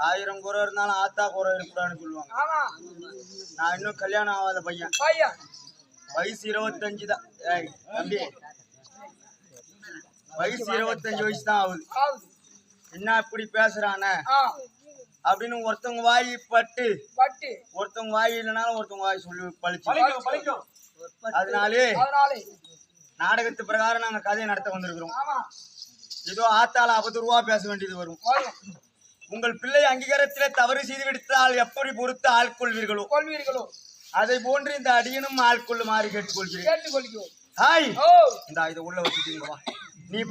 ஆயிரம் குறை இருந்தாலும் ஆத்தா குறை இருக்கக்கூடாதுன்னு சொல்லுவாங்க. நான் இன்னும் கல்யாணம் ஆகாத பையன். வயசு 25 தான். தம்பி வயசு 25 வயசு தான் ஆகுது. என்ன இப்படி பேசுறான அப்படின்னு ஒருத்தவங்க வாய் பட்டு ஒருத்தவங்க வாய் இல்லைனாலும் ஒருத்தவங்க வாய் சொல்லி பழிச்சு. அதனாலே நாடகத்து பிரகாரம் நாங்க கதையை நடத்த வந்திருக்கிறோம். ஏதோ ஆத்தால 50 ரூபா பேச வேண்டியது வரும். உங்கள் பிள்ளை அங்கீகாரத்திலே தவறு செய்து விடுத்தால் எப்படி பொறுத்து ஆட்கொள்வீர்களோ அதை போன்று இந்த அடியனும் ஆட்கொள்ளுமாறு கேட்டுக்கொள்கிறேன். இந்த இதை உள்ள வச்சுட்டீங்களா? நீ